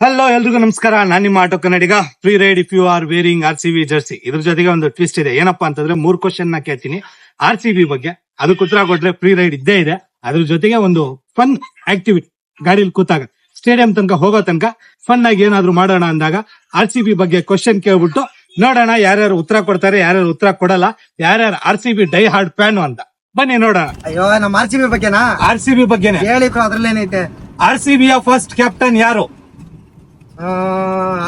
Hello ಎಲ್ರಿಗೂ ನಮಸ್ಕಾರ. ನಾನು ನಿಮ್ಮ auto Kannadiga. Free ride if you are wearing RCB jersey. ಇದ್ರ ಜೊತೆಗೆ ಒಂದು ಟ್ವಿಸ್ಟ್ ಇದೆ. ಏನಪ್ಪಾ ಅಂತಂದ್ರೆ 3 ಕ್ವಶನ್ ನ ಕೇಳ್ತೀನಿ RCB ಬಗ್ಗೆ. ಅದಕ್ಕೆ ಉತ್ತರ ಕೊಟ್ರೆ ಫ್ರೀ ರೈಡ್ ಇದ್ದೇ ಇದೆ. ಅದ್ರ ಜೊತೆಗೆ ಒಂದು ಫನ್ ಆಕ್ಟಿವಿಟಿ, ಗಾಡಿಯಲ್ಲಿ ಕೂತಾಗ ಸ್ಟೇಡಿಯಂ ತನಕ ಹೋಗೋ ತನಕ ಫನ್ ಆಗಿ ಏನಾದ್ರು ಮಾಡೋಣ ಅಂದಾಗ RCB ಬಗ್ಗೆ ಕ್ವಶನ್ ಕೇಳ್ಬಿಟ್ಟು ನೋಡೋಣ ಯಾರ್ಯಾರು ಉತ್ತರ ಕೊಡ್ತಾರೆ, ಯಾರ್ಯಾರು ಉತ್ತರ ಕೊಡಲ್ಲ, ಯಾರ್ಯಾರು RCB ಡೈ ಹಾರ್ಡ್ ಫ್ಯಾನ್ ಅಂತ. ಬನ್ನಿ ನೋಡೋಣ. ಅಯ್ಯೋ ನಮ್ಮ RCB ಬಗ್ಗೆನಾ? RCB ಬಗ್ಗೆನೆ ಹೇಳಿ ಬ್ರೋ, ಅದ್ರಲ್ಲೇನೈತೆ? RCB ಯ ಫಸ್ಟ್ ಕ್ಯಾಪ್ಟನ್ ಯಾರು?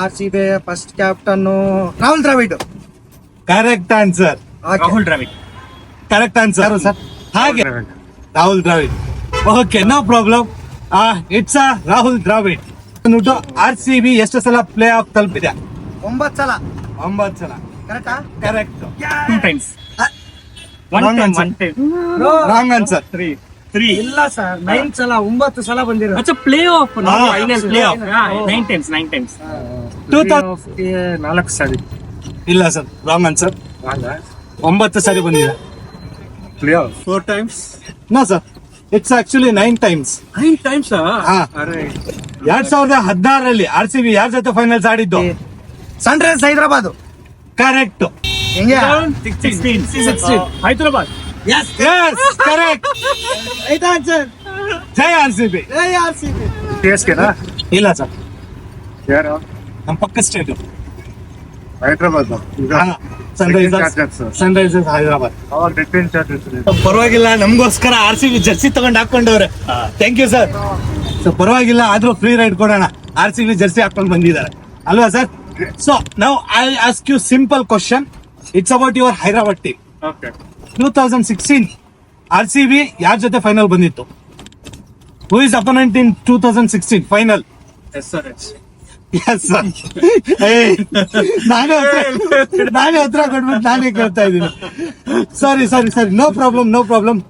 RCB first captain Rahul Dravid. Correct answer. Rahul Dravid correct answer sir. ಹಾಗೆ Rahul Dravid. Okay, no problem. It's Rahul Dravid. RCB ಎಷ್ಟು ಸಲ ಪ್ಲೇ ಆಫ್ ತಲುಪಿದೆ? 9 ಸಲ. 9 ಸಲ. ಕರೆಕ್ಟಾ? Correct. 2 times. Wrong One answer. time. Wrong answer. 3. ಇಲ್ಲ ಸರ್, 9 ಸಲ, 9 ಸಲ ಬಂದಿರೋ. That's a playoff. No, Ah, final playoff. Yeah, 9 times. 9 times. 4 ಸರಿ. ಇಲ್ಲ ಸರ್, ರಾಂಗ್ ಆನ್ಸರ್. 9 ಸರಿ ಬಂದಿದೆ. 4 times. No sir, it's actually 9 times. 9 times. 2016 RCB ಯಾರ ಜೊತೆ ಫೈನಲ್ಸ್ ಆಡಿದ್ದು? ಸನ್ರೈಸ್ ಹೈದರಾಬಾದ್. ಕರೆಕ್ಟ್. ಹೆಂಗೆ? 16. Hyderabad. Yes, correct. Right answer. ಜೈ RCB. RCB. CSK ನಾ? ಇಲ್ಲ ಸರ್, ಯಾರು? ನಮ್ಮ ಪಕ್ಕ ಸ್ಟೇಟ್ ಹೈದ್ರಾಬಾದ್. ಸನ್ರೈಸರ್ಸ್ ಹೈದರಾಬಾದ್. ಅವಾಗ ಡೆಟೈನ್ ಚಾರ್ಜಸ್ ಪರವಾಗಿಲ್ಲ, ನಮಗೋಸ್ಕರ RCB ಜರ್ಸಿ ತಗೊಂಡ್ ಹಾಕೊಂಡವ್ರೆ. Thank you sir. ಸೊ ಪರವಾಗಿಲ್ಲ, ಆದ್ರೂ ಫ್ರೀ ರೈಡ್ ಕೊಡೋಣ. RCB ಜರ್ಸಿ ಹಾಕೊಂಡು ಬಂದಿದ್ದಾರೆ ಅಲ್ವಾ sir? So now I ask you simple question. It's about your Hyderabad team. Okay. 2016 RCB ಯಾರ ಜೊತೆ ಫೈನಲ್ ಬಂದಿತ್ತು? Who is opponent in 2016 final? SRH. Yes sir. ನಾನೇ ಉತ್ತರ ಕೊಟ್ಬಿಟ್ಟು ನಾನೇ ಕೇಳ್ತಾ ಇದ್ದೀನಿ. Sorry, no problem.